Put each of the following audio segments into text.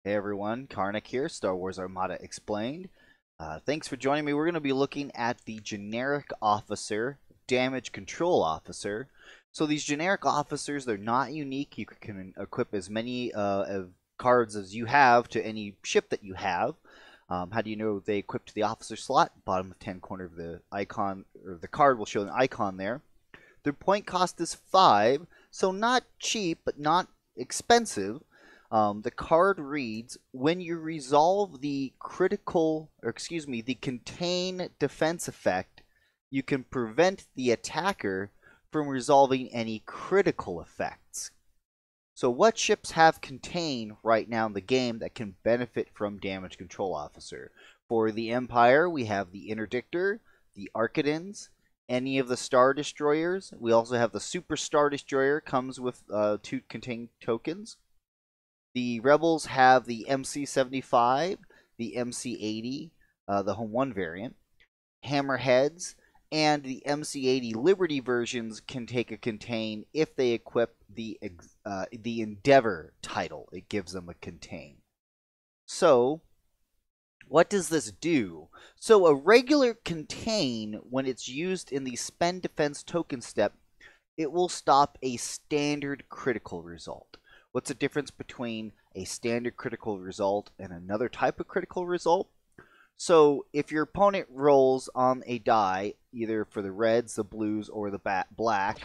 Hey everyone, Karnak here, Star Wars Armada Explained. Thanks for joining me. We're going to be looking at the generic officer, damage control officer. So these generic officers, they're not unique. You can equip as many cards as you have to any ship that you have. How do you know they equip to the officer slot? Bottom left-hand corner of the icon, or the card will show an icon there. Their point cost is 5, so not cheap, but not expensive. The card reads, when you resolve the the contain defense effect, you can prevent the attacker from resolving any critical effects. So what ships have contain right now in the game that can benefit from damage control officer? For the Empire, we have the Interdictor, the Archidans, any of the Star Destroyers. We also have the Super Star Destroyer, comes with 2 contain tokens. The Rebels have the MC-75, the MC-80, the Home 1 variant, Hammerheads, and the MC-80 Liberty versions can take a contain if they equip the Endeavor title. It gives them a contain. So, what does this do? So, a regular contain, when it's used in the spend defense token step, it will stop a standard critical result. What's the difference between a standard critical result and another type of critical result? So if your opponent rolls on a die, either for the reds, the blues, or the black,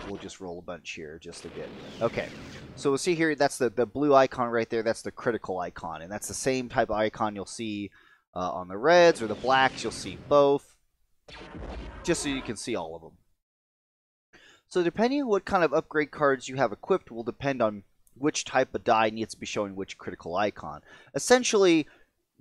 we'll just roll a bunch here just a bit. Okay, so we'll see here, that's the blue icon right there, that's the critical icon, and that's the same type of icon you'll see on the reds or the blacks. You'll see both, just so you can see all of them. So depending on what kind of upgrade cards you have equipped will depend on which type of die needs to be showing which critical icon. Essentially,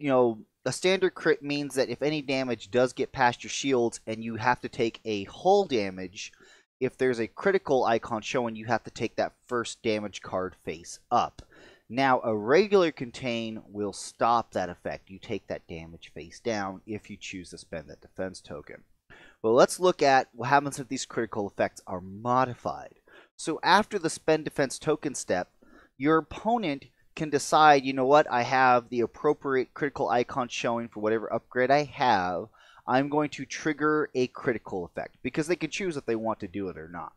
a standard crit means that if any damage does get past your shields and you have to take a hull damage, if there's a critical icon showing, you have to take that first damage card face up. Now, a regular contain will stop that effect. You take that damage face down if you choose to spend that defense token. Well, let's look at what happens if these critical effects are modified. So after the spend defense token step, your opponent can decide, you know what, I have the appropriate critical icon showing for whatever upgrade I have. I'm going to trigger a critical effect, because they can choose if they want to do it or not.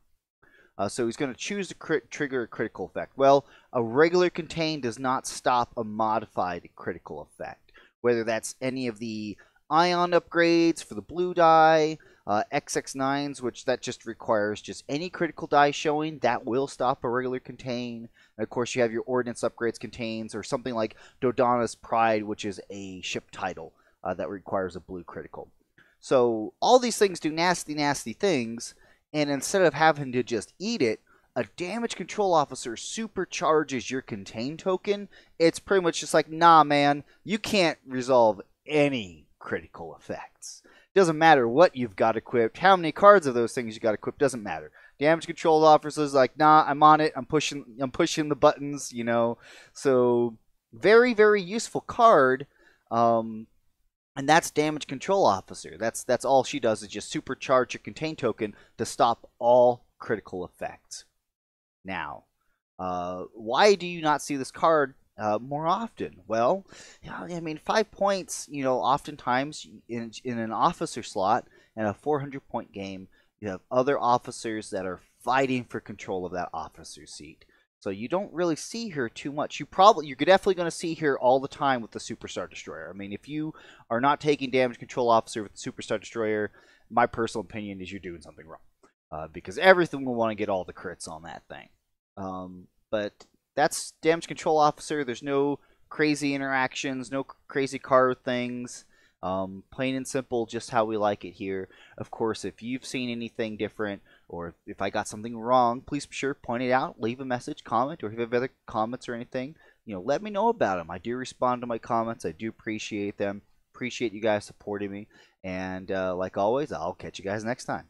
So he's going to choose to trigger a critical effect. Well, a regular contain does not stop a modified critical effect, whether that's any of the ion upgrades for the blue die, XX9s, which that just requires just any critical die showing, that will stop a regular contain. And of course, you have your ordnance upgrades contains, or something like Dodonna's Pride, which is a ship title that requires a blue critical. So all these things do nasty, nasty things, and instead of having to just eat it, a damage control officer supercharges your contain token. It's pretty much just like, nah, man, you can't resolve any critical effects. Doesn't matter what you've got equipped, how many cards of those things you got equipped, doesn't matter. Damage control officers like, nah, I'm on it, I'm pushing the buttons, So very, very useful card. And that's damage control officer. That's all she does, is just supercharge your contain token to stop all critical effects. Now, why do you not see this card more often? Well, I mean, 5 points, oftentimes in an officer slot and a 400-point game, you have other officers that are fighting for control of that officer seat. So you don't really see her too much. You're definitely going to see her all the time with the Super Star Destroyer. I mean, if you are not taking damage control officer with the Super Star Destroyer, my personal opinion is you're doing something wrong. Because everything will want to get all the crits on that thing. But that's damage control officer. There's no crazy interactions, no crazy card things. Plain and simple, just how we like it here. Of course, if you've seen anything different, or if I got something wrong, please be sure to point it out, leave a message, comment, or if you have other comments or anything, let me know about them. I do respond to my comments. I do appreciate them. Appreciate you guys supporting me. And like always, I'll catch you guys next time.